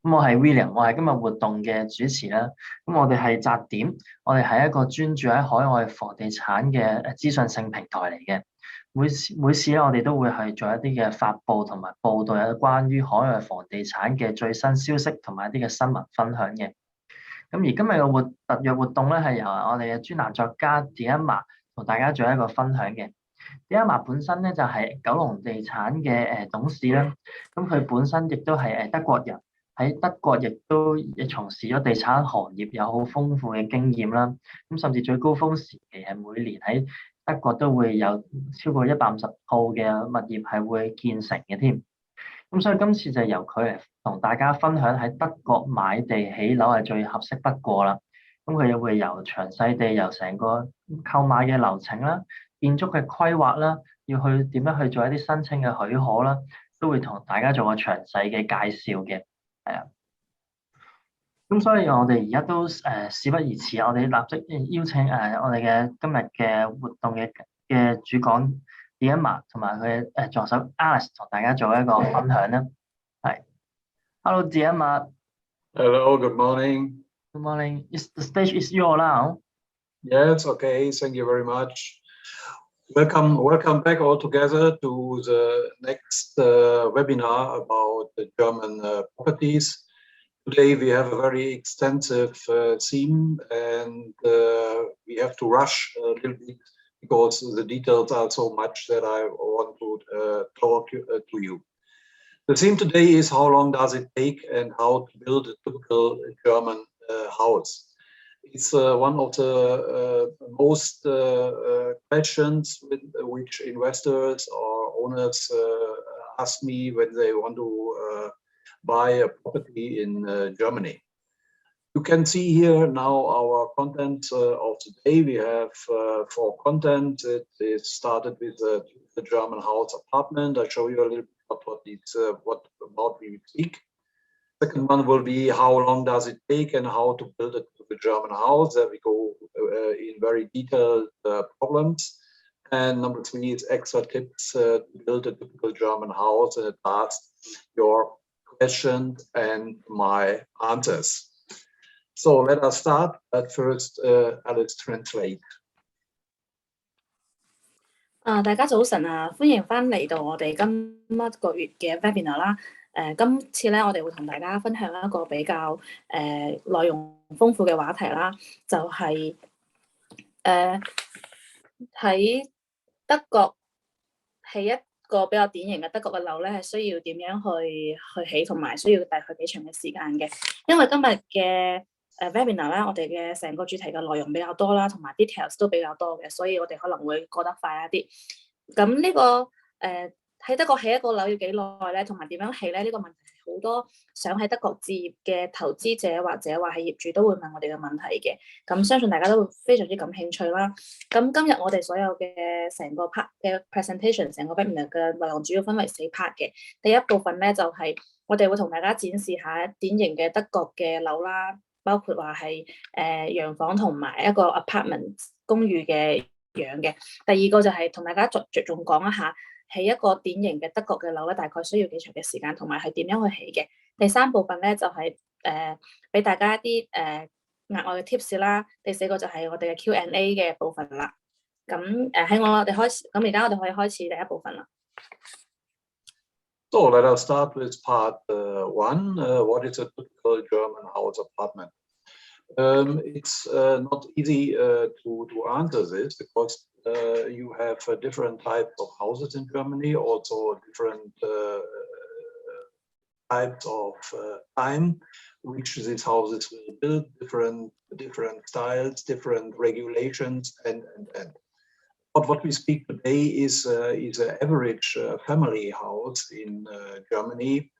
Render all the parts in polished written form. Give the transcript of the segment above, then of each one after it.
咁我係 William，我係今日活動嘅主持啦。咁我哋係宅點，我哋係一個專注喺海外房地產嘅資訊性平台嚟嘅。每次咧，我哋都會係做一啲嘅發布同埋報導有關於海外房地產嘅最新消息同埋一啲嘅新聞分享嘅。咁而今日嘅特約活動咧，係由我哋嘅專欄作家 Dietmar 同大家做一個分享嘅。Dietmar 本身咧就係九龍地產嘅董事啦，咁佢本身亦都係德國人，喺德國亦都從事咗地產行業，有好豐富嘅經驗啦。咁甚至最高峰時期係每年喺德國都會有超過150套嘅物業係會建成嘅添。咁所以今次就由佢嚟同大家分享喺德國買地起樓係最合適不過啦。咁佢又會由詳細地由成個購買嘅流程啦、建築嘅規劃啦，要去點樣去做一啲申請嘅許可啦，都會同大家做個詳細嘅介紹嘅。係啊。咁所以我哋而家都事不宜遲，我哋立即邀請我哋嘅今日嘅活動嘅主講 Dietmar 同埋佢嘅助手 Alice 同大家做一個分享啦。係 ，Hello Dietmar。Hello, good morning. Good morning. The stage is yours now. Yes, okay. Thank you very much. Welcome back all together to the next webinar about the German properties. Today we have a very extensive theme, and we have to rush a little bit because the details are so much that I want to talk to you. The theme today is how long does it take and how to build a typical German house. It's one of the most questions which investors or owners ask me when they want to buy a property in Germany. You can see here now our content of today. We have 4 content. It is started with the German house apartment. I show you a little bit what about we speak. Second one will be how long does it take and how to build a German house. There we go in very detailed problems. And number 3 is extra tips to build a typical German house. And at last, your questions and my answers. So let us start. But first, let's translate. 大家早晨啊，歡迎翻嚟到我哋今一個月嘅 webinar 啦。今次咧，我哋會同大家分享一個比較內容豐富嘅話題啦，就係喺德國起一個比較典型嘅德國嘅樓咧，係需要點樣去起，同埋需要大概幾長嘅時間嘅。因為今日嘅webinar 咧，我哋嘅成個主題嘅內容比較多啦，同埋 details 都比較多嘅，所以我哋可能會過得快一啲。咁呢個喺德國起一個樓要幾耐咧？同埋點樣起咧？呢個問題係好多想喺德國置業嘅投資者或者話係業主都會問我哋嘅問題嘅。咁相信大家都會非常之感興趣啦。咁今日我哋所有嘅成個 part 嘅 presentation， 成個 webinar 嘅內容主要分為4 part 嘅。第一部分咧就係我哋會同大家展示下典型嘅德國嘅樓啦，包括話係洋房同埋一個 apartment 公寓嘅樣嘅。第二個就係同大家着重講一下起一個典型嘅德國嘅樓咧，大概需要幾長嘅時間，同埋係點樣去起嘅。第3部分咧就係俾大家一啲額外嘅 tips 啦。第4個就係我哋嘅 Q&A 嘅部分啦。咁喺我哋開始，咁而家我哋可以開始第一部分啦。So let us start with part 1. What is a typical German house apartment? It's not easy to answer this because you have different types of houses in Germany, also different types of time which these houses will build, different styles, different regulations, and. But what we speak today is an average family house in Germany,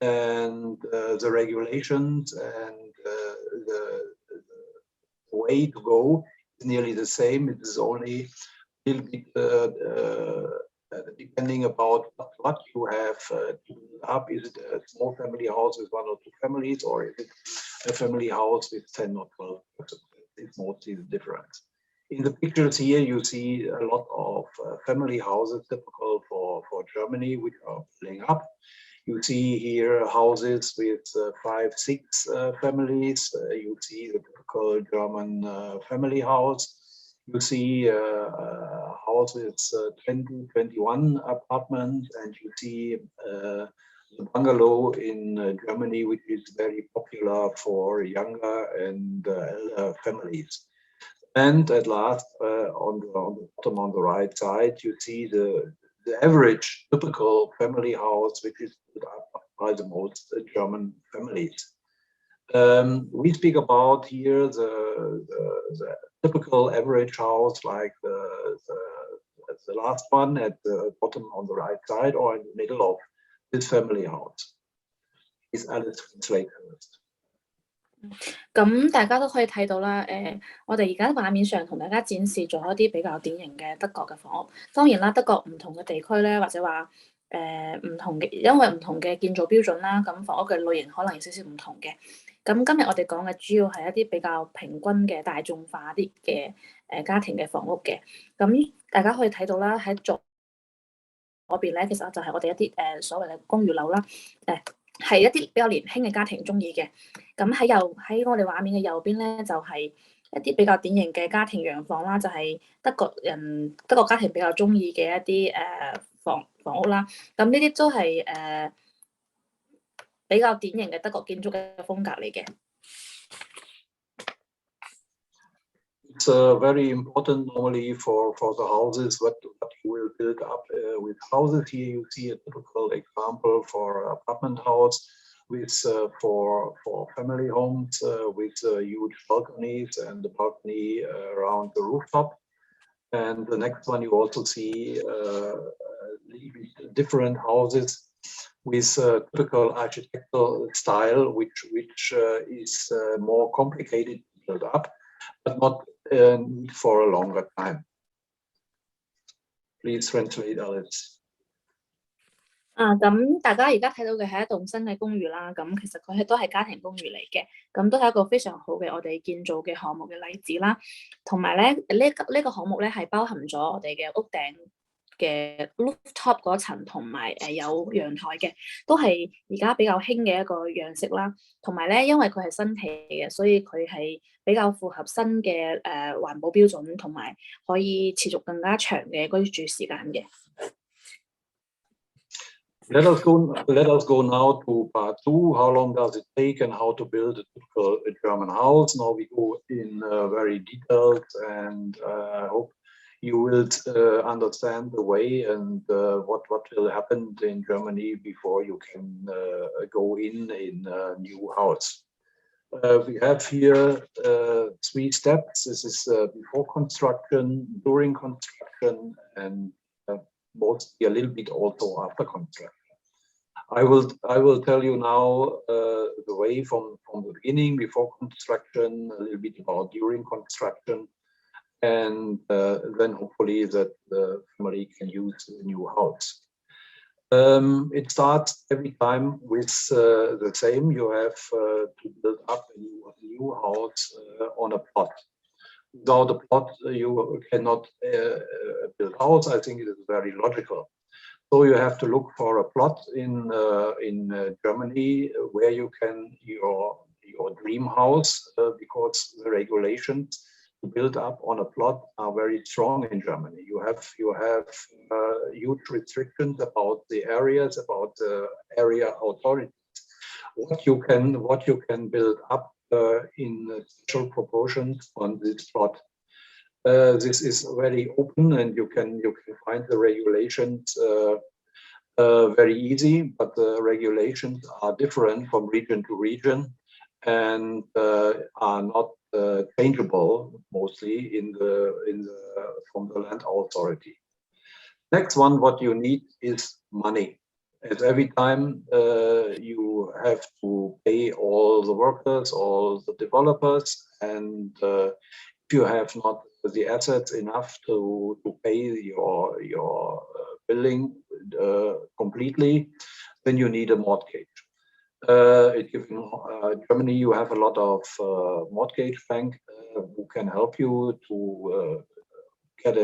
and the regulations and the way to go is nearly the same. It is only a little bit depending about what you have to build up. Is it a small family house with 1 or 2 families, or is it a family house with 10 or 12 persons? It's mostly the difference. In the pictures here, you see a lot of family houses typical for Germany, which are building up. You see here houses with 5, 6 families. You see the typical German family house. You see a house with 20, 21 apartments, and you see the bungalow in Germany, which is very popular for younger and elder families. And at last, on the bottom on the right side, you see the average typical family house, which is built up by the most German families. We speak about here the typical average house, like the last one at the bottom on the right side, or in the middle of this family house. Is Alice translate first? 咁大家都可以睇到啦，我哋而家畫面上同大家展示咗一啲比較典型嘅德國嘅房屋。當然啦，德國唔同嘅地區咧，或者話唔同嘅，因為唔同嘅建造標準啦，咁房屋嘅類型可能有少少唔同嘅。咁今日我哋講嘅主要係一啲比較平均嘅大眾化啲嘅家庭嘅房屋嘅。咁大家可以睇到啦，喺左邊咧，其實就係我哋一啲所謂嘅公寓樓啦，係一啲比較年輕嘅家庭中意嘅。咁喺我哋畫面嘅右邊咧，就係一啲比較典型嘅家庭洋房啦，就係德國家庭比較中意嘅一啲房屋啦。咁呢啲都係比較典型嘅德國建築嘅風格嚟嘅。It's very important normally for the houses what you will build up with houses. Here you see a typical example for apartment house with for family homes with huge balconies and the balcony around the rooftop. And the next one you also see different houses with typical architectural style, which is more complicated to build up, but not need for a longer time. Please translate, Alice. 咁大家而家睇到嘅係一棟新嘅公寓啦，咁其實佢都係家庭公寓嚟嘅，咁都係一個非常好嘅我哋建造嘅項目嘅例子啦。同埋咧，呢個項目咧係包含咗我哋嘅屋頂嘅 rooftop 嗰層，同埋有陽台嘅，都係而家比較興嘅一個樣式啦。同埋咧，因為佢係新起嘅，所以佢係比較符合新嘅環保標準，同埋可以持續更加長嘅居住時間嘅。Let us go now to part 2. How long does it take and how to build a typical German house? Now we go in very detailed, and I hope you will understand the way and what will happen in Germany before you can go in a new house. We have here 3 steps. This is before construction, during construction, and mostly a little bit also after construction. I will tell you now the way from the beginning, before construction, a little bit about during construction, and then hopefully that the family can use the new house. It starts every time with the same. You have to build up a new house on a plot. Without a plot, you cannot build a house. I think it is very logical. So you have to look for a plot in Germany where you can your dream house, because the regulations to build up on a plot are very strong in Germany. You have huge restrictions about the areas, about the area authorities. What you can build up in special proportions on this plot. This is very open, and you can find the regulations very easy, but the regulations are different from region to region and are not changeable mostly from the land authority. Next one, what you need is money. As every time you have to pay all the workers, all the developers, and if you have not the assets enough to pay your building completely, then you need a mortgage. In Germany, you have a lot of mortgage bank who can help you to get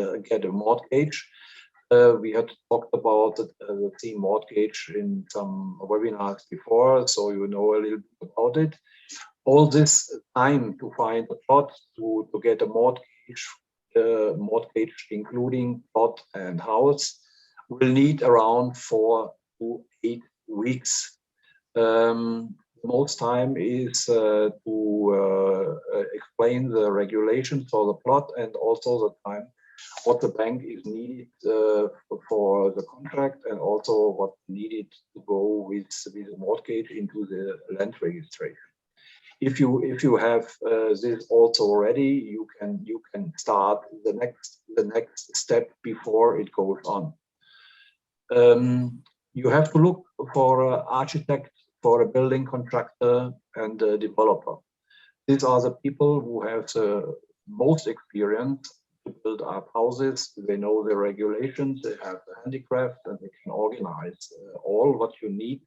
a mortgage. We had talked about the theme mortgage in some webinars before, so you know a little bit about it. All this time to find a plot, to get a mortgage, including plot and house, will need around 4 to 8 weeks. Most time is to explain the regulations for the plot, and also the time what the bank is needed for the contract, and also what needed to go with the mortgage into the land registration. If you have this also ready, you can start the next step before it goes on. You have to look for an architect, for a building contractor, and a developer. These are the people who have the most experience to build up houses. They know the regulations, they have the handicraft, and they can organize all what you need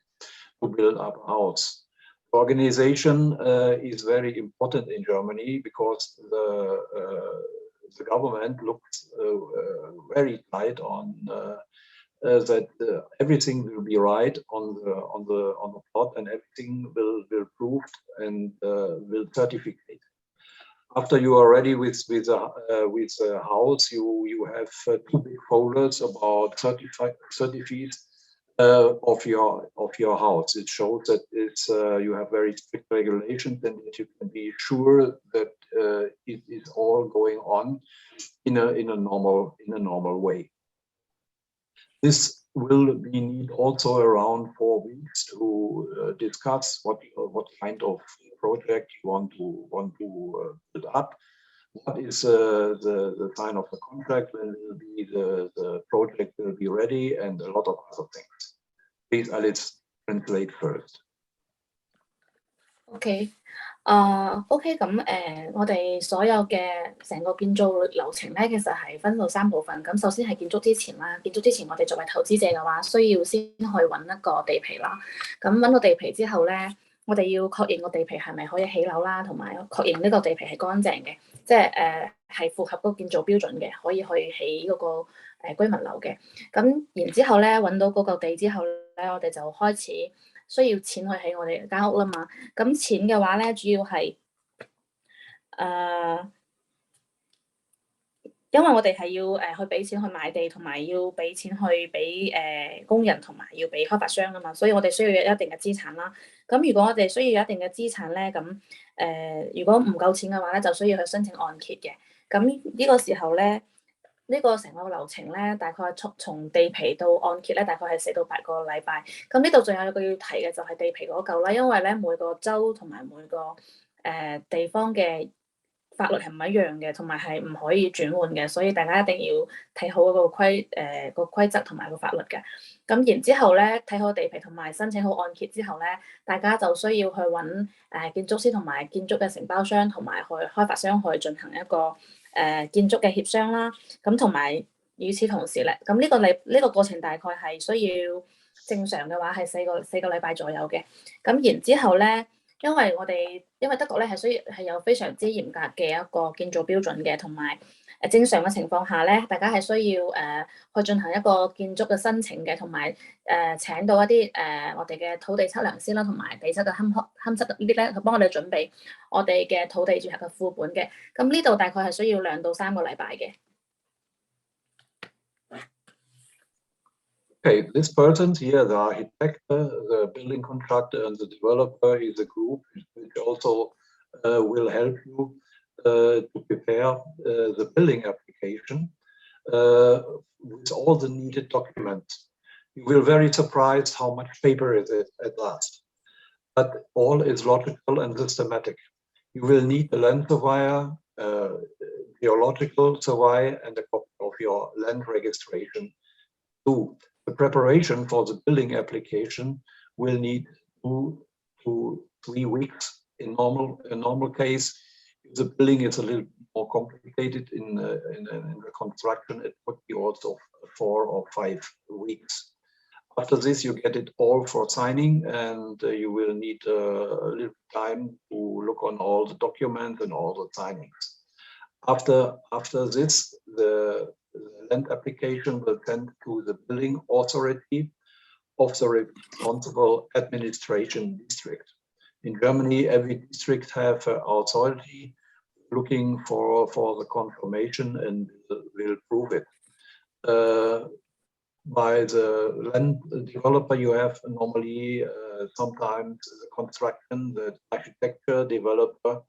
to build up a house. Organization is very important in Germany because the government looks very tight on that everything will be right on the plot, and everything will proved and will certificate. After you are ready with a house, you have 2 big folders about certificates of your house. It shows that you have very strict regulations, and that you can be sure that it is all going on in a normal way. This will be need also around 4 weeks to discuss what kind of project you want to build up. What is the sign of the contract? When will be the project will be ready, and a lot of other things. Please, Alice, translate first. OK， 咁我哋所有嘅成個建造流程咧，其實係分到3部分。咁首先係建築之前啦，建築之前我哋作為投資者嘅話，需要先去揾一個地皮啦。咁揾到地皮之後咧，我哋要確認個地皮係咪可以起樓啦，同埋確認呢個地皮係乾淨嘅，即係係符合嗰個建造標準嘅，可以去起嗰個居民樓嘅。咁然之後咧，揾到嗰嚿地之後咧，我哋就開始需要錢去起我哋間屋啦嘛。咁錢嘅話咧，主要係因為我哋係要去俾錢去買地，同埋要俾錢去俾工人，同埋要俾開發商啊嘛，所以我哋需要有一定嘅資產啦。咁如果我哋需要有一定嘅資產咧，咁如果唔夠錢嘅話咧，就需要去申請按揭嘅。咁呢個時候咧，呢個成個流程咧，大概從地皮到按揭咧，大概係4到8個禮拜。咁呢度仲有一個要提嘅就係地皮嗰嚿啦，因為咧每個州同埋每個地方嘅法律係唔一樣嘅，同埋係唔可以轉換嘅，所以大家一定要睇好嗰個規則同埋個法律嘅。咁然之後咧，睇好地皮同埋申請好按揭之後咧，大家就需要去揾建築師同埋建築嘅承包商同埋去開發商去進行一個建築嘅協商啦。咁同埋與此同時咧，咁呢個過程大概係需要正常嘅話係4個禮拜左右嘅。咁然之後咧，因為德國咧係有非常之嚴格嘅一個建造標準嘅，同埋正常嘅情況下咧，大家係需要去進行一個建築嘅申請嘅，同埋請到一啲我哋嘅土地測量師啦，同埋地質嘅勘測呢啲咧，去幫我哋準備我哋嘅土地註冊嘅副本嘅。咁呢度大概係需要2到3個禮拜嘅。Okay, this person here, the architect, the building contractor, and the developer is a group which also will help you to prepare the building application with all the needed documents. You will be very surprised how much paper is it at last, but all is logical and systematic. You will need a land surveyor, geological survey, and a copy of your land registration too. The preparation for the building application will need 2 to 3 weeks in normal case. If the building is a little more complicated in the construction, it would be also 4 or 5 weeks. After this, you get it all for signing, and you will need a little time to look on all the documents and all the signings. After this, the land application will send to the building authority of the responsible administration district. In Germany, every district have an authority looking for the confirmation and will prove it. By the land developer, you have normally sometimes the construction, the architecture, developer,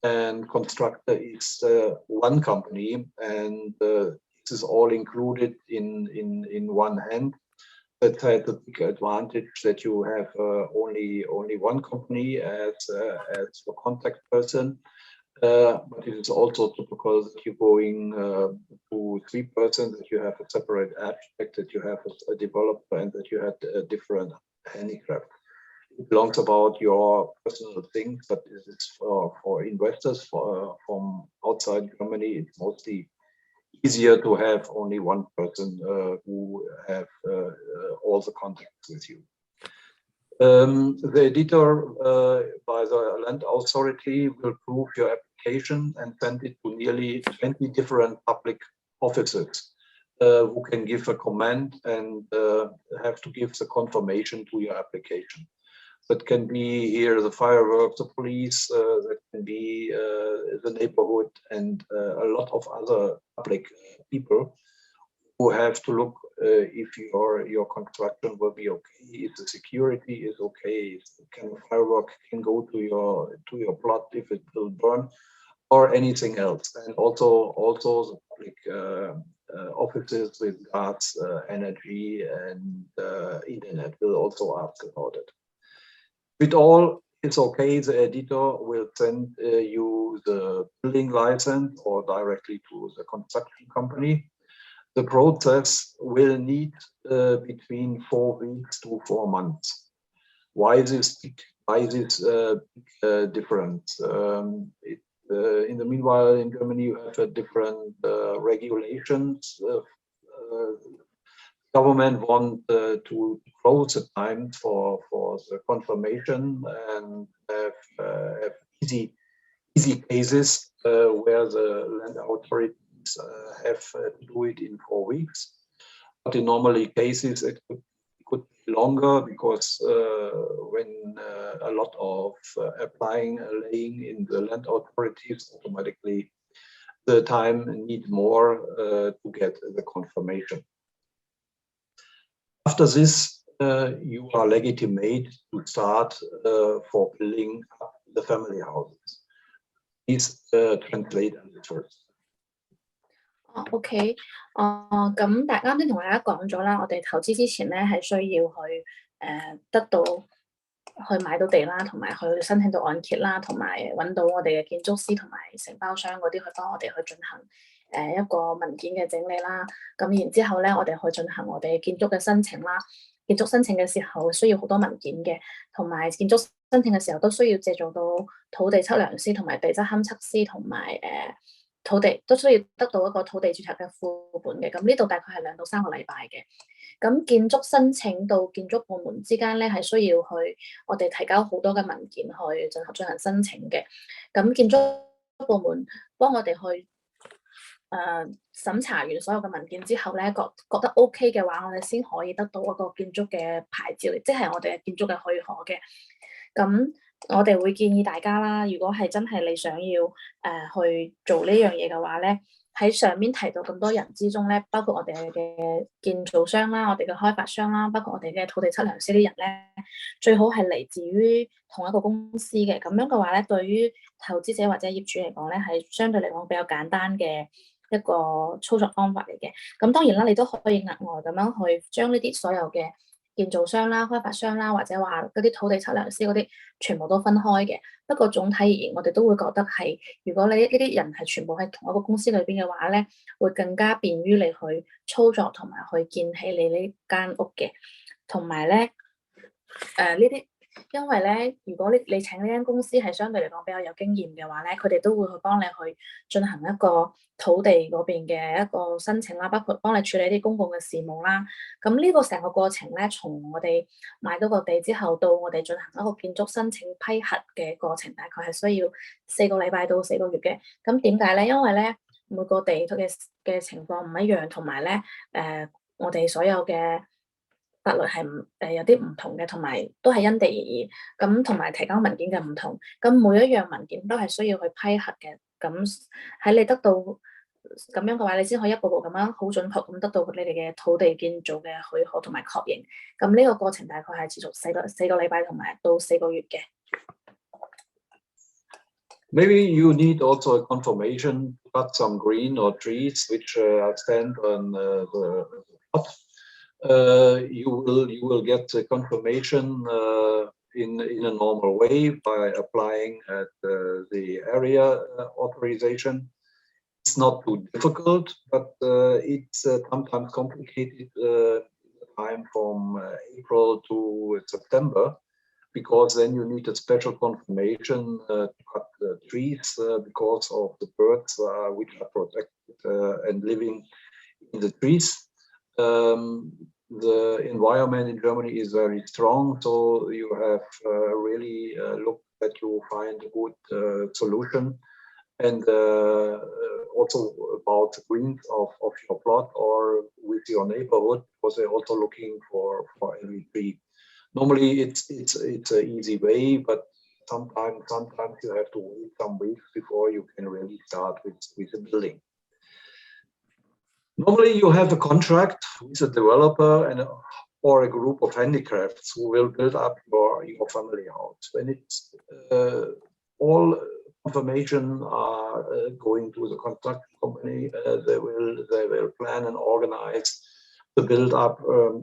and constructor is one company, and this is all included in one hand. That has a big advantage that you have only one company as the contact person. But it is also typical that you're going to 3 persons, that you have a separate architect, that you have a developer, and that you have a different handicraft. It belongs about your personal things, but this is for investors from outside Germany. It's mostly easier to have only one person who have all the contacts with you. The editor by the land authority will prove your application and send it to nearly 20 different public offices who can give a comment and have to give the confirmation to your application. That can be here the fireworks, the police, that can be the neighborhood, and a lot of other public people who have to look if your construction will be okay, if the security is okay, if the kind of firework can go to your plot, if it will burn, or anything else. And also the public offices with gas, energy, and internet will also ask about it. With all, it's okay. The editor will send you the building license or directly to the construction company. The process will need between 4 weeks to 4 months. Why this difference? In the meanwhile, in Germany, you have different regulations. Government want to close the time for the confirmation and have easy cases where the land authorities have to do it in 4 weeks. But in normally cases, it could be longer because when a lot of applying, laying in the land authorities, automatically the time need more to get the confirmation. After this, you are legitimate to start for building up the family houses. Please translate on the first. OK， 咁啱先同大家講咗啦，我哋投資之前咧係需要去買到地啦，同埋去申請到按揭啦，同埋揾到我哋嘅建築師同埋承包商嗰啲去幫我哋去進行一個文件嘅整理啦。咁然之後咧，我哋去進行我哋建築嘅申請啦。建築申請嘅時候需要好多文件嘅，同埋建築申請嘅時候都需要借助到土地測量師同埋地質勘測師同埋土地都需要得到一個土地註冊嘅副本嘅。咁呢度大概係2到3個禮拜嘅。咁建築申請到建築部門之間咧係需要我哋提交好多嘅文件去進行申請嘅。咁建築部門幫我哋去審查完所有嘅文件之後咧，覺得 OK 嘅話，我哋先可以得到一個建築嘅牌照，即係我哋嘅建築嘅許可嘅。咁我哋會建議大家啦，如果係真係你想要去做呢樣嘢嘅話咧，喺上面提到咁多人之中咧，包括我哋嘅建造商啦、我哋嘅開發商啦，包括我哋嘅土地測量師啲人咧，最好係嚟自於同一個公司嘅。咁樣嘅話咧，對於投資者或者業主嚟講咧，係相對嚟講比較簡單嘅一個操作方法嚟嘅。咁當然啦，你都可以額外咁樣去將呢啲所有嘅建造商啦、開發商啦，或者話嗰啲土地測量師嗰啲，全部都分開嘅。不過總體而言，我哋都會覺得係，如果你呢啲人係全部喺同一個公司裏邊嘅話咧，會更加便於你去操作同埋去建起你呢間屋嘅。同埋咧，呢啲，因為咧，如果你請呢間公司係相對嚟講比較有經驗嘅話咧，佢哋都會去幫你去進行一個土地嗰邊嘅一個申請啦，包括幫你處理啲公共嘅事務啦。咁呢個成個過程咧，從我哋買到個地之後到我哋進行一個建築申請批核嘅過程，大概係需要4個禮拜到4個月嘅。咁點解咧？因為咧，每個地嘅情況唔一樣，同埋咧我哋所有嘅法律係有啲唔同嘅，同埋都係因地而異。咁同埋提交文件嘅唔同，咁每一樣文件都係需要去批核嘅。咁喺你得到咁樣嘅話，你先可以一步步咁樣好準確咁得到你哋嘅土地建造嘅許可同埋確認。咁呢個過程大概係持續四個禮拜同埋到4個月嘅。Maybe you need also a confirmation, cut some green or trees which stand on the plot. You will get the confirmation in a normal way by applying at the area authorization. It's not too difficult, but it's sometimes complicated time from April to September, because then you need a special confirmation to cut the trees because of the birds which are protected and living in the trees. The environment in Germany is very strong, so you have really looked that you find a good solution. And also about the greens of your plot or with your neighborhood, because they're also looking for every tree. Normally it's an easy way, but sometimes you have to wait some weeks before you can really start with the building. Normally you have a contract with a developer or a group of handicrafts who will build up your family house. When it's all confirmation are going to the construction company, they will plan and organize the build up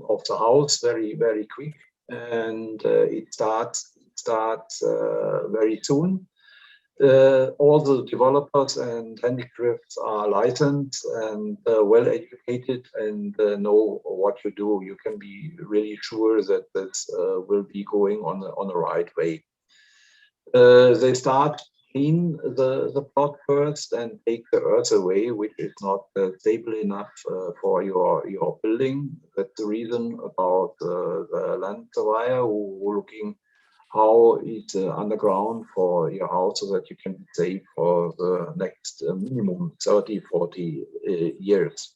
of the house very, very quick, and it starts very soon. All the developers and handicrafts are licensed and well educated and know what you do. You can be really sure that this will be going on the right way. They start clean the plot first and take the earth away, which is not stable enough for your building. That's the reason about the land surveyor who looking how it's underground for your house so that you can be safe for the next minimum 30-40 years.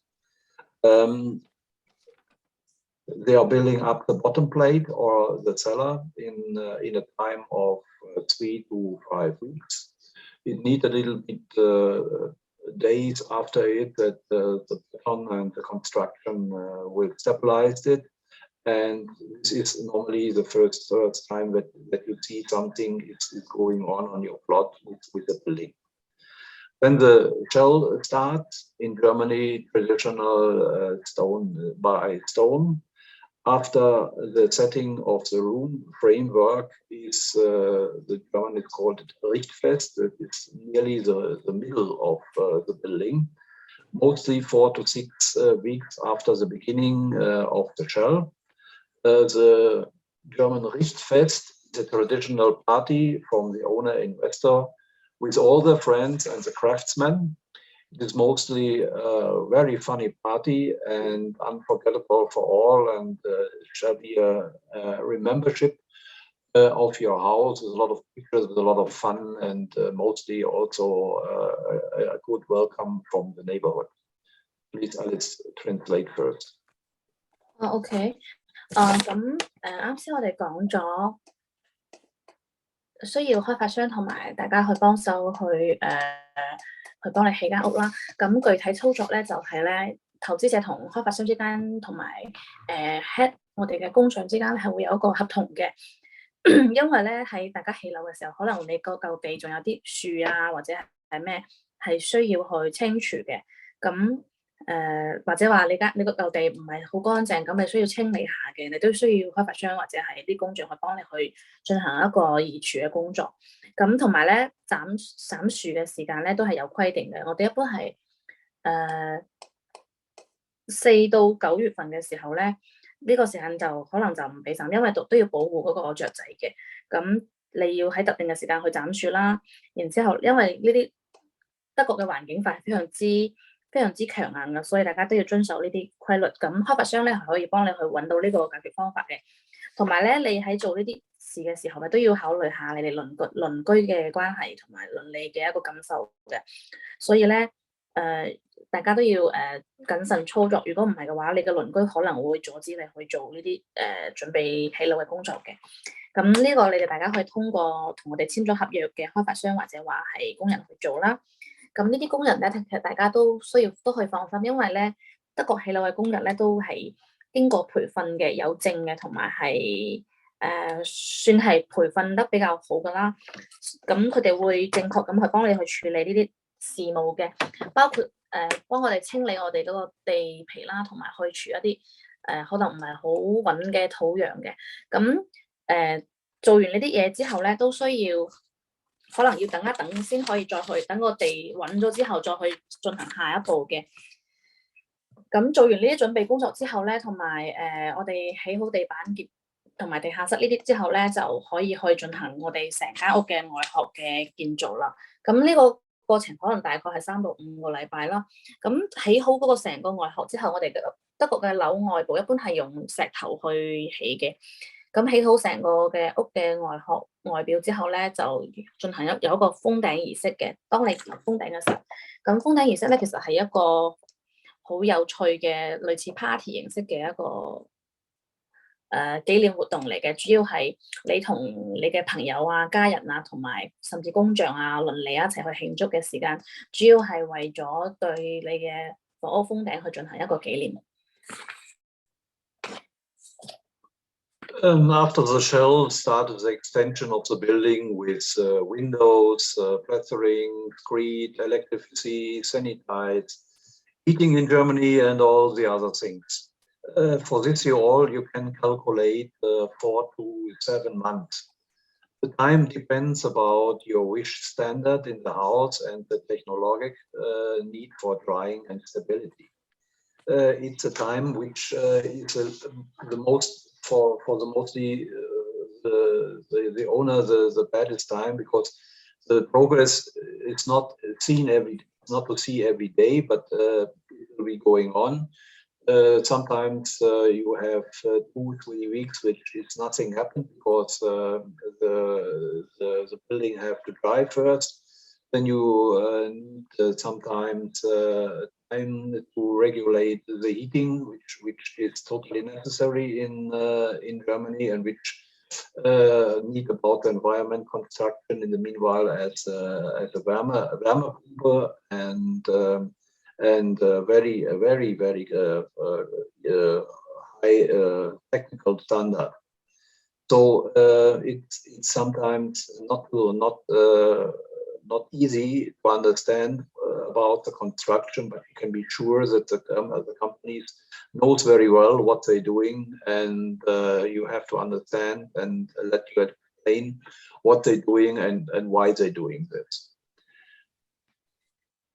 They are building up the bottom plate or the cellar in a time of 3 to 5 weeks. It needs a little bit days after it that the beton and the construction will stabilize it. And this is normally the first time that you see something is going on your plot with the building. When the shell starts in Germany, traditional stone by stone. After the setting of the room framework is the German is called Richtfest. That is nearly the middle of the building, mostly 4 to 6 weeks after the beginning of the shell. The German Richtfest, the traditional party from the owner investor with all the friends and the craftsmen. It is mostly a very funny party and unforgettable for all, and shall be a remembership of your house with a lot of pictures, with a lot of fun, and mostly also a good welcome from the neighborhood. Please, Alice, translate first. OK， 咁啱先我哋講咗需要開發商同埋大家去幫手去幫你起間屋啦。咁具體操作咧就係咧，投資者同開發商之間同埋head 我哋嘅工廠之間係會有一個合同嘅。因為咧喺大家起樓嘅時候，可能你個舊地仲有啲樹啊，或者係咩係需要去清除嘅。咁或者話你個舊地唔係好乾淨，咁你需要清理下嘅，你都需要開發商或者係啲工匠去幫你去進行一個移除嘅工作。咁同埋咧斬樹嘅時間咧都係有規定嘅。我哋一般係4到9月份嘅時候咧，呢個時間就可能就唔俾斬，因為都要保護嗰個雀仔嘅。咁你要喺特定嘅時間去斬樹啦。然之後因為呢啲德國嘅環境法係非常之強硬嘅，所以大家都要遵守呢啲規律。咁開發商咧係可以幫你去揾到呢個解決方法嘅。同埋咧，你喺做呢啲事嘅時候咧，都要考慮下你哋鄰居嘅關係同埋鄰里嘅一個感受嘅。所以咧，大家都要謹慎操作。如果唔係嘅話，你嘅鄰居可能會阻止你去做呢啲準備起樓嘅工作嘅。咁呢個你哋大家可以通過同我哋簽咗合約嘅開發商或者話係工人去做啦。咁呢啲工人咧，其實大家都可以放心，因為咧德國起樓嘅工人咧都係經過培訓嘅，有證嘅，同埋係算係培訓得比較好噶啦。咁佢哋會正確咁去幫你去處理呢啲事務嘅，包括幫我哋清理我哋嗰個地皮啦，同埋去除一啲可能唔係好穩嘅土壤嘅。咁做完呢啲嘢之後咧，都需要可能要等一等先可以再去等個地穩咗之後再去進行下一步嘅。咁做完呢啲準備工作之後咧，同埋我哋起好地板結同埋地下室呢啲之後咧，就可以去進行我哋成間屋嘅外殼嘅建造啦。咁呢個過程可能大概係3到5個禮拜啦。咁起好嗰個成個外殼之後，我哋嘅德國嘅樓外部一般係用石頭去起嘅。咁起好成個嘅屋嘅外殼外表之後咧，就進行有一個封頂儀式嘅。當你封頂嘅時候，咁封頂儀式咧其實係一個好有趣嘅類似 party 形式嘅一個紀念活動嚟嘅。主要係你同你嘅朋友啊、家人啊，同埋甚至工匠啊、鄰里一齊去慶祝嘅時間，主要係為咗對你嘅房屋封頂去進行一個紀念。After the shell started the extension of the building with windows, plastering, screed, electricity, sanitized, heating in Germany, and all the other things. For this year all, you can calculate 4 to 7 months. The time depends about your wish standard in the house and the technologic need for drying and stability. It's a time which is the most for the mostly the owner the baddest time, because the progress is not seen to see every day, but it will be going on. Sometimes you have 2-3 weeks which is nothing happened because the building have to dry first. Then you need sometimes time to regulate the heating, which is totally necessary in Germany, and which need about the environment construction in the meanwhile as a Wärmepumpe and very high technical standard. So it's sometimes not easy to understand about the construction, but you can be sure that the companies knows very well what they're doing, and you have to understand and let you explain what they're doing and why they're doing this.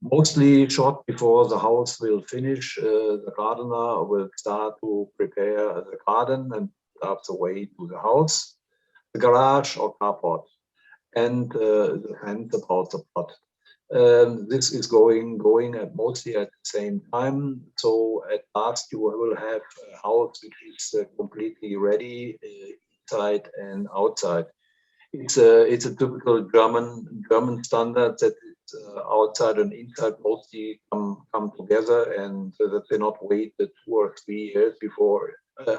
Mostly short before the house will finish, the gardener will start to prepare the garden and start the way to the house, the garage or carport, and the fence about the plot. This is going mostly at the same time. So at last you will have a house which is completely ready inside and outside. It's a typical German standard that outside and inside mostly come together, and that they not wait 2 or 3 years before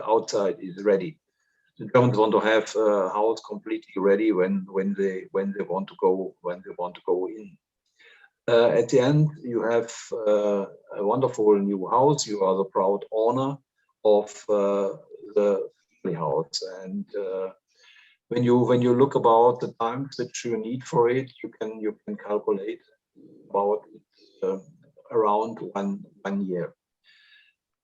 outside is ready. The Germans want to have a house completely ready when they want to go in. At the end, you have a wonderful new house. You are the proud owner of the family house, and when you look about the times that you need for it, you can calculate about around one year.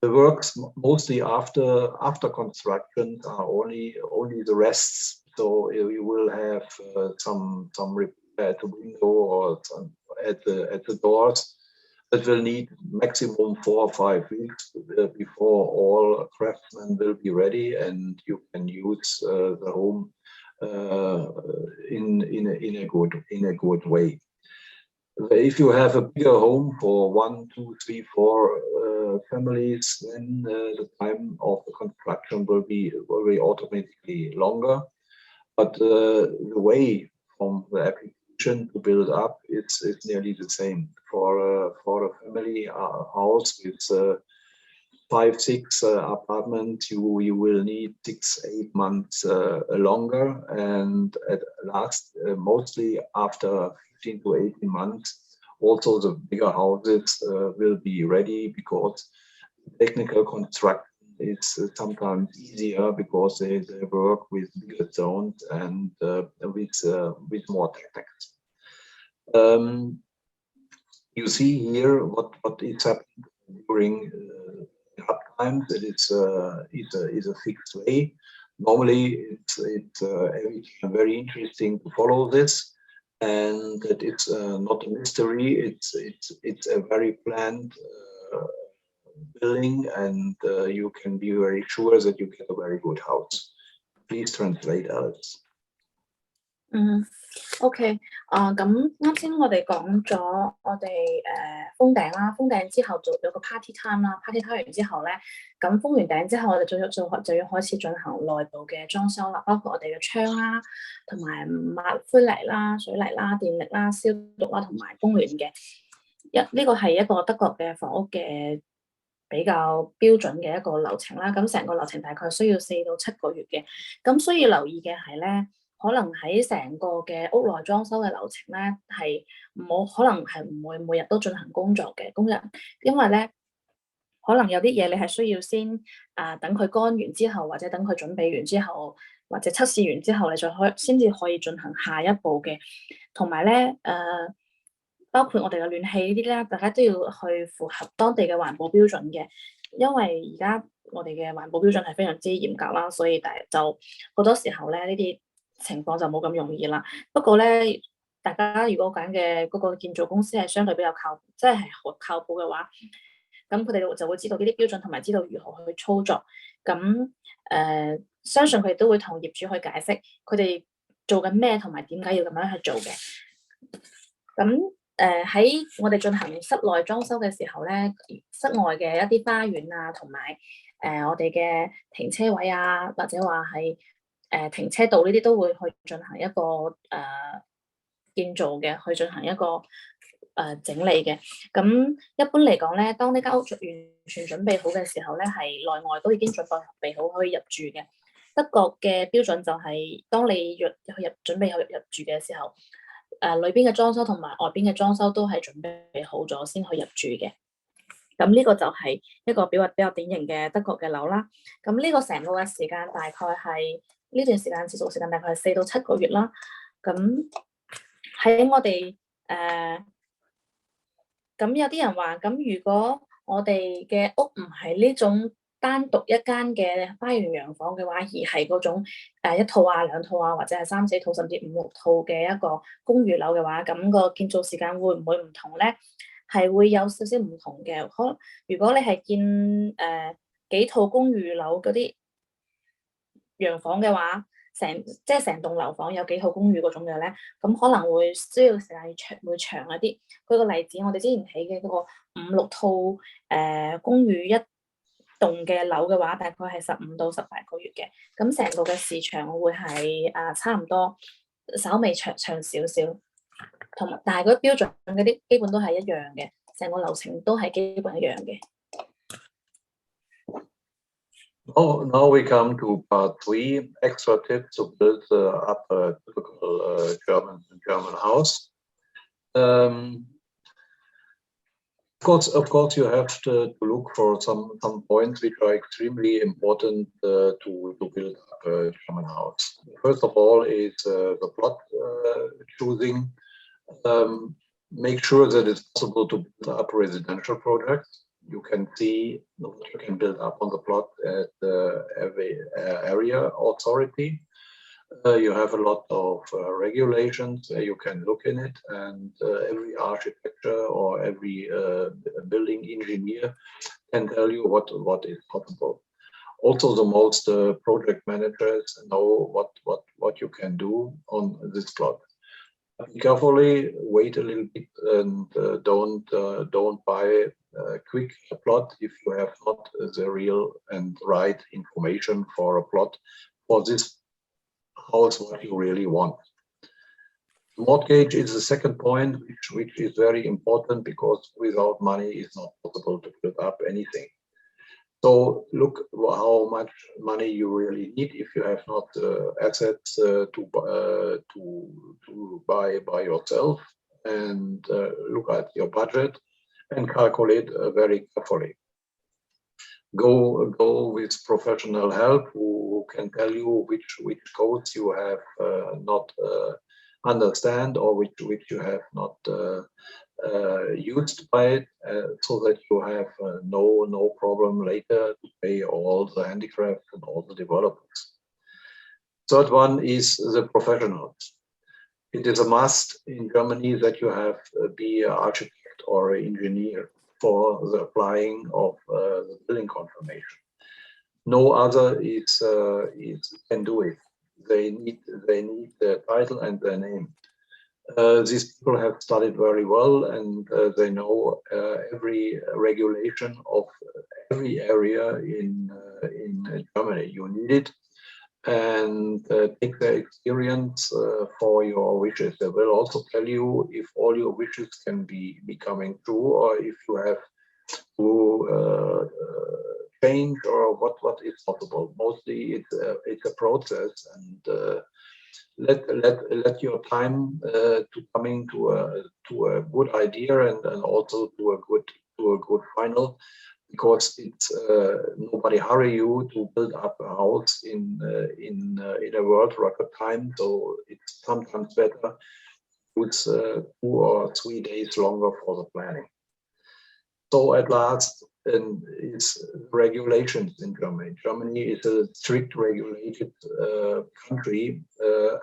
The works mostly after construction are only the rests. So you will have some repair at the window or some at the doors that will need maximum 4 or 5 weeks before all craftsmen will be ready, and you can use the home in a good way. If you have a bigger home for 1, 2, 3, 4 families, then the time of the construction will be automatically longer. But the way from the application region to build up, it's nearly the same. For a family house with 5-6 apartments, you will need 6-8 months longer, and at last mostly after 15 to 18 months, also the bigger houses will be ready, because technical construction is sometimes easier because they work with bigger zones and with more techniques. You see here what is happening during uptime. That is a fixed way. Normally, it's very interesting to follow this, and that it's not a mystery. It's a very planned building, and you can be very sure that you get a very good house. Please translate, Alex. OK， 咁啱先我哋講咗我哋封頂啦，封頂之後做咗個 party time 啦 ，party time 完之後咧，咁封完頂之後，我哋就要開始進行內部嘅裝修啦，包括我哋嘅窗啦，同埋抹灰泥啦、水泥啦、電力啦、消毒啦，同埋供暖嘅。呢個係一個德國嘅房屋嘅比較標準嘅一個流程啦。咁成個流程大概需要4到7個月嘅。咁需要留意嘅係咧，可能喺成個嘅屋內裝修嘅流程咧，係可能係唔會每日都進行工作嘅工人，因為咧可能有啲嘢你係需要先等佢乾完之後，或者等佢準備完之後，或者測試完之後，你先至可以進行下一步嘅。同埋咧包括我哋嘅暖氣呢啲咧，大家都要去符合當地嘅環保標準嘅，因為而家我哋嘅環保標準係非常之嚴格啦，所以就好多時候咧呢啲情況就冇咁容易啦。不過咧，大家如果揀嘅嗰個建造公司係相對比較即係靠譜嘅話，咁佢哋就會知道呢啲標準，同埋知道如何去操作。咁相信佢哋都會同業主去解釋佢哋做緊咩，同埋點解要咁樣去做嘅。咁喺我哋進行室內裝修嘅時候咧，室外嘅一啲花園啊，同埋我哋嘅停車位啊，或者話係停車道呢啲都會去進行一個建造嘅，去進行一個整理嘅。咁一般嚟講咧，當呢間屋完全準備好嘅時候咧，係內外都已經準備好可以入住嘅。德國嘅標準就係當你準備入住嘅時候，裏邊嘅裝修同埋外邊嘅裝修都係準備好咗先去入住嘅。咁呢個就係一個比較典型嘅德國嘅樓啦。咁呢個成個嘅時間大概係呢段時間持續時間大概係4到7個月啦。咁喺我哋咁有啲人話，咁如果我哋嘅屋唔係呢種單獨一間嘅花園洋房嘅話，而係嗰種1套啊、2套啊，或者係3、4套甚至5、6套嘅一個公寓樓嘅話，咁個建造時間會唔會唔同咧？係會有少少唔同嘅。如果你係建幾套公寓樓嗰啲洋房嘅話，即係成棟樓房有幾套公寓嗰種嘅咧，咁可能會需要時間會長一啲。舉個例子，我哋之前起嘅嗰個5、6套公寓一棟嘅樓嘅話，大概係15到18個月嘅。咁成個嘅時長會係差唔多，稍微長少少。但係嗰啲標準嗰啲基本都係一樣嘅，成個流程都係基本一樣嘅。Now we come to part 3, extra tips to build up a typical German house. Of course, you have to look for some points which are extremely important to build up a German house. First of all is the plot choosing. Make sure that it's possible to build up residential projects. You can see what you can build up on the plot at every area authority. You have a lot of regulations. You can look in it, and every architecture or every building engineer can tell you what is possible. Also, the most project managers know what you can do on this plot. Carefully wait a little bit and don't buy a quick plot if you have not the real and right information for a plot for this house what you really want. Mortgage is the second point, which is very important because without money it's not possible to build up anything. So look how much money you really need if you have not assets to buy by yourself, and look at your budget and calculate very carefully. Go with professional help who can tell you which codes you have not understand, or which you have not used by it, so that you have no problem later to pay all the handicrafts and all the developers. Third one is the professionals. It is a must in Germany that you have be an architect or an engineer for the applying of the building confirmation. No other can do it. They need the title and their name. These people have studied very well, and they know every regulation of every area in Germany. You need it, and take their experience for your wishes. They will also tell you if all your wishes can be coming true, or if you have to change, or what is possible. Mostly it's a process, and let your time to coming to a good idea, and also to a good final, because it's nobody hurry you to build up a house in a world record time. So it's sometimes better it's 2 or 3 days longer for the planning. So at last, is regulations in Germany. Germany is a strict regulated country,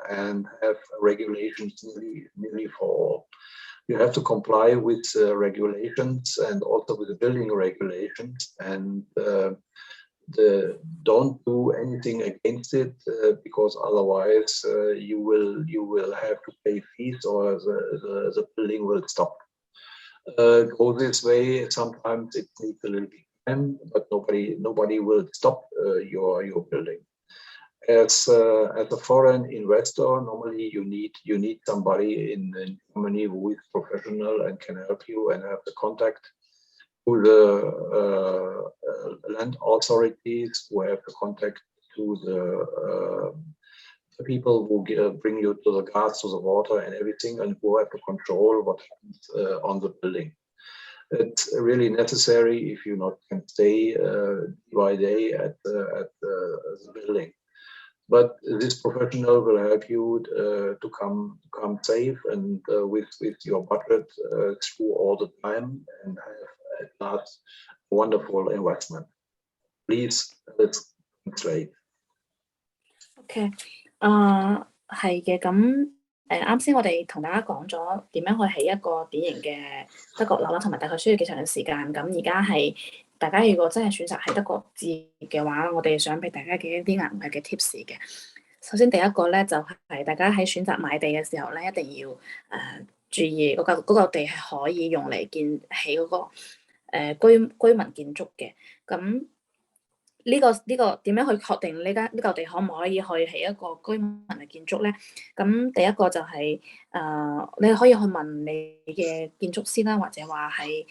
and have regulations nearly for all. You have to comply with regulations, and also with the building regulations, and don't do anything against it, because otherwise you will have to pay fees, or the building will stop. Go this way. Sometimes it needs a little bit of time, but nobody will stop your building. As a foreign investor, normally you need somebody in Germany who is professional and can help you, and have the contact to the land authorities, who have the contact to the people who bring you to the gas, to the water and everything, and who have to control what happens on the building. It's really necessary if you not can stay by day at the building. But this professional will help you to come safe, and with your budget through all the time, and have at last a wonderful investment. Please, let's translate. OK， 係嘅，咁啱先我哋同大家講咗點樣去起一個典型嘅德國樓啦，同埋大概需要幾長嘅時間。咁而家係大家如果真係選擇喺德國置業嘅話，我哋想俾大家嘅一啲額外嘅 tips 嘅。首先第一個咧就係大家喺選擇買地嘅時候咧，一定要注意嗰嚿地係可以用嚟起嗰個居民建築嘅。咁呢個點樣去確定呢嚿地可唔可以去起一個居民嘅建築咧？咁第一個就係你可以去問你嘅建築師啦，或者話係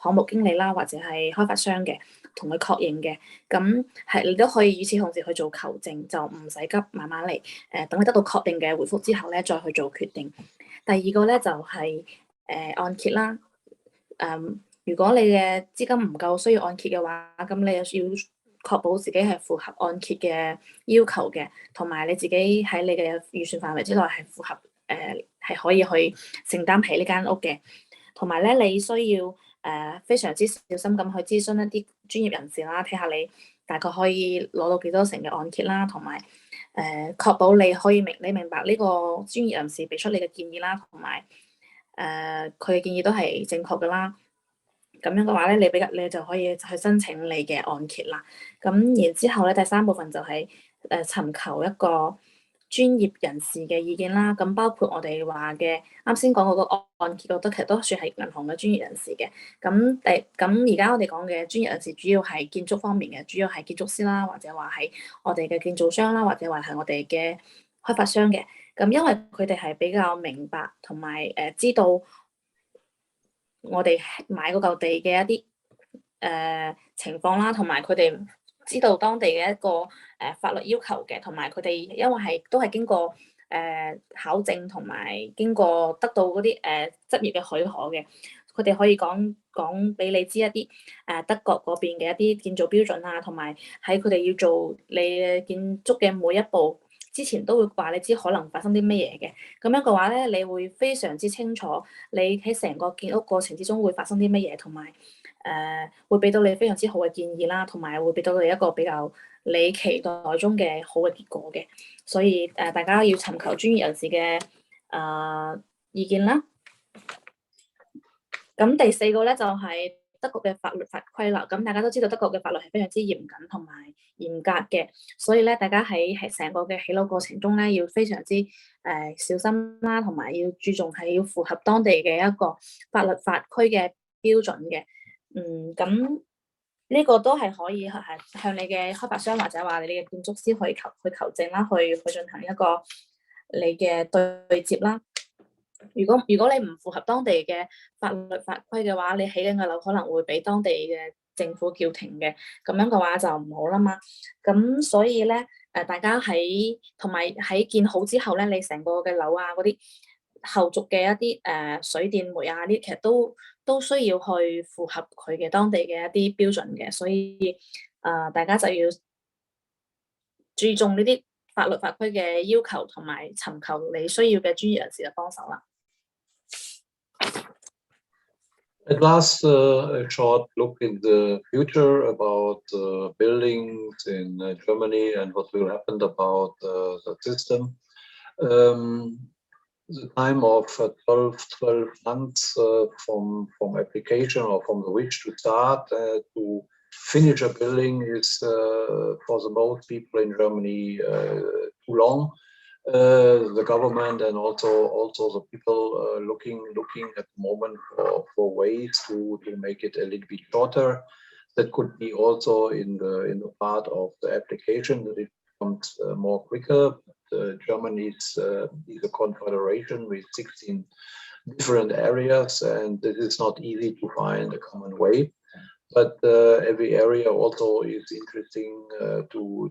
項目經理啦，或者係開發商嘅，同佢確認嘅。咁係你都可以與此同時去做求證，就唔使急，慢慢嚟。等你得到確定嘅回覆之後咧，再去做決定。第二個咧就係按揭啦。如果你嘅資金唔夠需要按揭嘅話，咁你又要確保自己係符合按揭嘅要求嘅，同埋你自己喺你嘅預算範圍之內係符合係可以去承擔起呢間屋嘅。同埋咧，你需要非常之小心咁去諮詢一啲專業人士啦，睇下你大概可以攞到幾多成嘅按揭啦，同埋確保你可以你明白呢個專業人士俾出你嘅建議啦，同埋佢嘅建議都係正確嘅啦。咁樣嘅話咧，你就可以去申請你嘅按揭啦。咁然之後咧，第三部分就係尋求一個專業人士嘅意見啦。咁包括我哋話嘅啱先講嗰個按揭，我覺得其實都算係銀行嘅專業人士嘅。咁而家我哋講嘅專業人士主要係建築方面嘅，主要係建築師啦，或者話係我哋嘅建造商啦，或者話係我哋嘅開發商嘅。咁因為佢哋係比較明白同埋知道我哋買嗰嚿地嘅一啲情況啦，同埋佢哋知道當地嘅一個法律要求嘅，同埋佢哋因為都係經過考證同埋經過得到嗰啲執業嘅許可嘅，佢哋可以講俾你知一啲德國嗰邊嘅一啲建造標準啊，同埋喺佢哋要做你嘅建築嘅每一步之前都會話你知可能發生啲乜嘢嘅，咁樣嘅話咧，你會非常之清楚你喺成個建屋過程之中會發生啲乜嘢，同埋會俾到你非常之好嘅建議啦，同埋會俾到你一個比較你期待中嘅好嘅結果嘅，所以大家要尋求專業人士嘅意見啦。咁第四個咧就係德國嘅法律法規啦。咁大家都知道德國嘅法律係非常之嚴謹同埋嚴格嘅，所以咧大家喺成個嘅起樓過程中咧要非常之小心啦，同埋要注重係要符合當地嘅一個法律法規嘅標準嘅。咁呢個都係可以係向你嘅開發商或者話你嘅建築師去求證啦，去進行一個你嘅對接啦。如果你唔符合當地嘅法律法規嘅話，你起緊嘅樓可能會俾當地嘅政府叫停嘅，咁樣嘅話就唔好啦嘛。咁所以咧，大家同埋喺建好之後咧，你成個嘅樓啊嗰啲後續嘅一啲水電煤啊呢，其實都需要去符合佢嘅當地嘅一啲標準嘅，所以大家就要注重呢啲法律法規嘅要求，同埋尋求你需要嘅專業人士嘅幫手啦。At last, a short look in the future about buildings in Germany and what will happen about the system. The time of 12 months from application or from the wish to start to finish a building is for the most people in Germany too long. The government and also the people looking at the moment for ways to make it a little bit shorter. That could be also in the part of the application that it becomes more quicker. Germany is a confederation with 16 different areas, and it is not easy to find a common way. But every area also is interesting to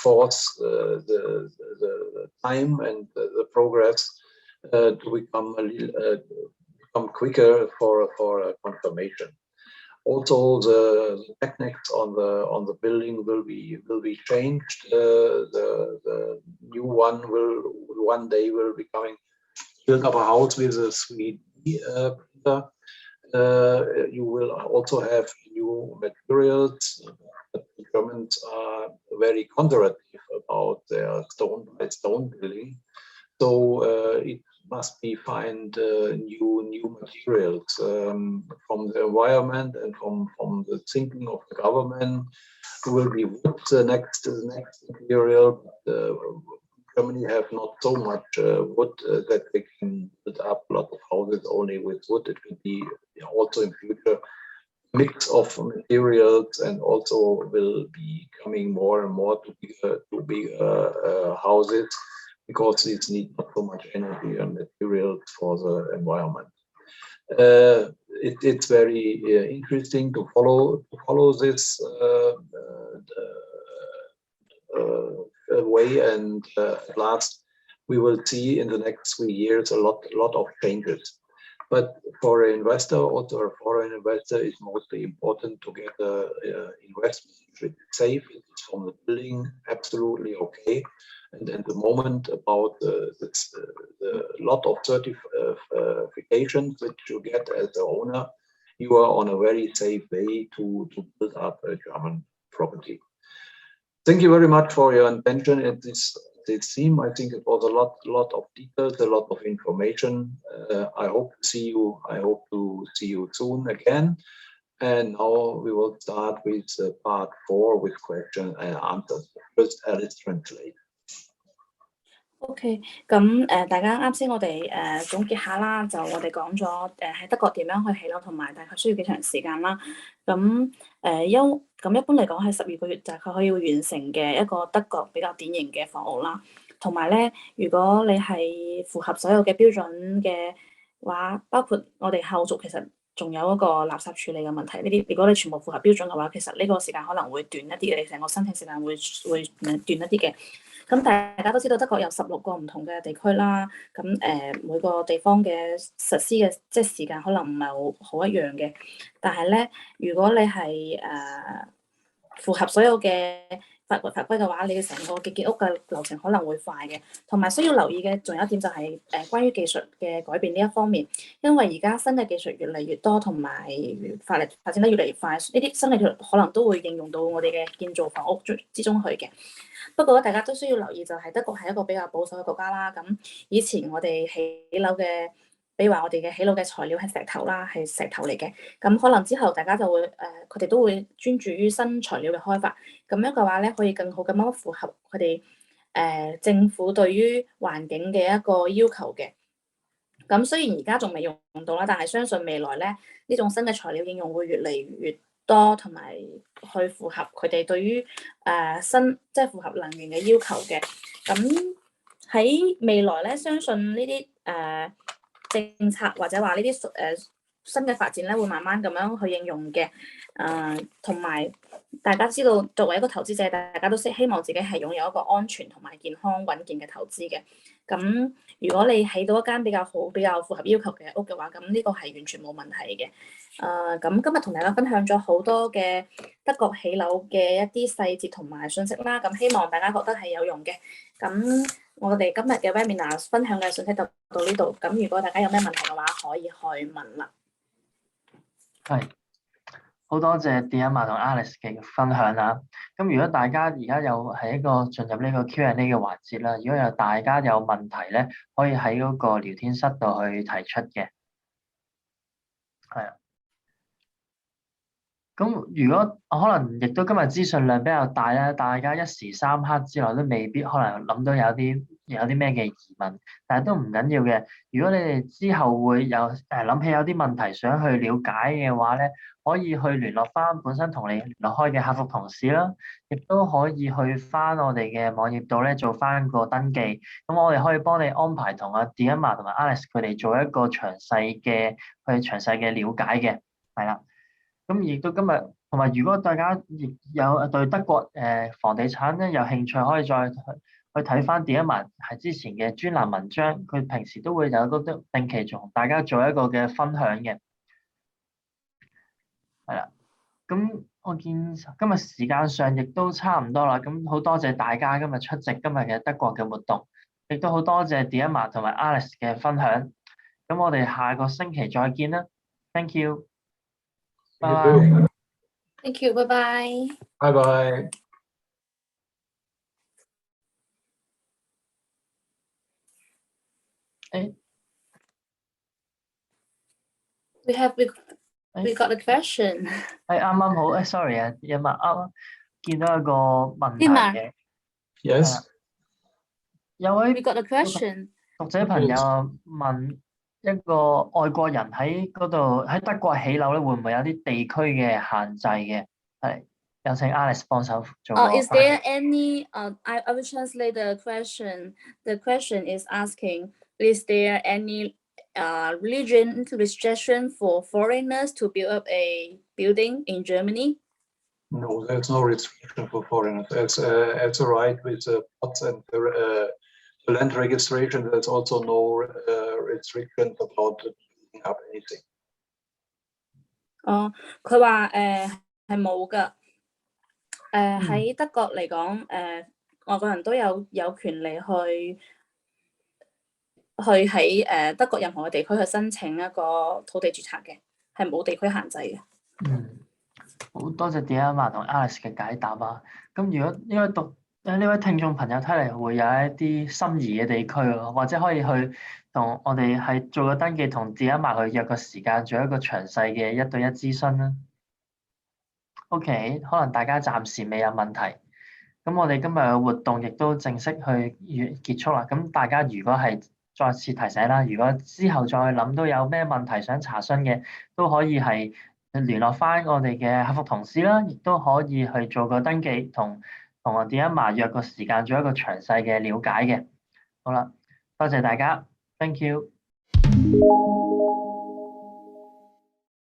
force the time and the progress to become quicker for confirmation. Also, the techniques on the building will be changed. The new one will one day be build up a house with a 3D printer. You will also have new materials. The Germans are very conservative about their stone by stone building, so it must be find new materials from the environment and from the thinking of the government. Will be wood the next material. Germany have not so much wood that they can put up a lot of houses only with wood. It will be also in future mix of materials, and also will be coming more and more to bigger houses, because it needs not so much energy and materials for the environment. It's very interesting to follow this way, and at last we will see in the next 3 years a lot of changes. But for an investor, also a foreign investor, it's mostly important to get investment which is safe. It's from the building absolutely okay. And at the moment about the lot of certifications which you get as the owner, you are on a very safe way to build up a German property. Thank you very much for your attention at this theme. I think it was a lot of details, a lot of information. I hope to see you soon again. And now we will start with part 4 with questions and answers. First, Alice translate. OK， 咁大家啱先我哋總結下啦，就我哋講咗喺德國點樣去起樓，同埋大概需要幾長時間啦。咁一般嚟講係12個月大概可以完成嘅一個德國比較典型嘅房屋啦。同埋咧，如果你係符合所有嘅標準嘅話，包括我哋後續其實仲有一個垃圾處理嘅問題。呢啲如果你全部符合標準嘅話，其實呢個時間可能會短一啲嘅，你成個申請時間會短一啲嘅。咁大家都知道德國有16個唔同嘅地區啦，咁每個地方嘅實施嘅即係時間可能唔係好一樣嘅，但係咧，如果你係符合所有嘅法規嘅話，你嘅成個嘅建屋嘅流程可能會快嘅。同埋需要留意嘅仲有一點就係關於技術嘅改變呢一方面，因為而家新嘅技術越嚟越多，同埋發展得越嚟越快，呢啲新嘅技術可能都會應用到我哋嘅建造房屋之中去嘅。不過大家都需要留意，就係德國係一個比較保守嘅國家啦。咁以前我哋起樓嘅，比如話我哋嘅起樓嘅材料係石頭啦，係石頭嚟嘅。咁可能之後大家就會佢哋都會專注於新材料嘅開發。咁樣嘅話咧，可以更好咁樣符合佢哋政府對於環境嘅一個要求嘅。咁雖然而家仲未用到啦，但係相信未來咧，呢種新嘅材料應用會越嚟越多，同埋去符合佢哋對於新即係符合能源嘅要求嘅。咁喺未來咧，相信呢啲政策或者話呢啲新嘅發展咧，會慢慢咁樣去應用嘅。同埋大家知道，作為一個投資者，大家都希望自己係擁有一個安全同埋健康穩健嘅投資嘅。咁如果你起到一間比較好、比較符合要求嘅屋嘅話，咁呢個係完全冇問題嘅。咁今日同大家分享咗好多嘅德國起樓嘅一啲細節同埋信息啦，咁希望大家覺得係有用嘅。咁我哋今日嘅 webinar 分享嘅信息就到呢度。咁如果大家有咩問題嘅話，可以去問啦。係。好多謝 Dietmar 同 Alice 嘅分享啦。咁如果大家而家有係一個進入呢個 Q&A 嘅環節啦，如果有大家有問題咧，可以喺嗰個聊天室度去提出嘅。係啊。咁如果可能亦都今日資訊量比較大啦，大家一時三刻之內都未必可能諗到有啲咩嘅疑問，但係都唔緊要嘅。如果你哋之後會有諗起有啲問題想去了解嘅話咧，可以去聯絡翻本身同你聯絡開嘅客服同事啦，亦都可以去翻我哋嘅網頁度咧做翻個登記。咁我哋可以幫你安排同阿 Dietmar 同埋 Alice 佢哋做一個詳細嘅了解嘅，係啦。咁亦都今日同埋，如果大家亦有對德國房地產咧有興趣，可以再去睇翻Dietmar係之前嘅專欄文章，佢平時都會有嗰定期同大家做一個嘅分享嘅，係啦。咁我見今日時間上亦都差唔多啦，咁好多謝大家今日出席今日嘅德國嘅活動，亦都好多謝Dietmar同埋 Alice 嘅分享。咁我哋下個星期再見啦 ，Thank you。拜拜。Thank you， 拜拜。拜拜。We got a question。啱啱好，sorry 啊，Dietmar啱啱見到一個問題嘅。Yes。有位 We got a question。讀者朋友問一個外國人喺嗰度喺德國起樓咧，會唔會有啲地區嘅限制嘅？係，有請 Alice 幫手做。Is there any? I will translate the question. The question is asking, is there any religion restriction for foreigners to build up a building in Germany? No, there's no restriction for foreigners. It's a right with the plots and the land registration. There's also no restrictions about building up anything. 佢話係冇㗎。喺德國嚟講，外國人都有權利去喺德國任何嘅地區去申請一個土地註冊嘅，係冇地區限制嘅。好多謝 Dietmar 同 Alice 嘅解答啊！咁如果呢位聽眾朋友睇嚟會有一啲心儀嘅地區喎，或者可以去同我哋係做個登記，同Dietmar去約個時間做一個詳細嘅1對1諮詢啦。OK， 可能大家暫時未有問題，咁我哋今日嘅活動亦都正式去結束啦。咁大家如果係再次提醒啦，如果之後再諗到有咩問題想查詢嘅，都可以係聯絡翻我哋嘅客服同事啦，亦都可以去做個登記，同我Dietmar約個時間做一個詳細嘅了解嘅。好啦，多謝大家，thank you。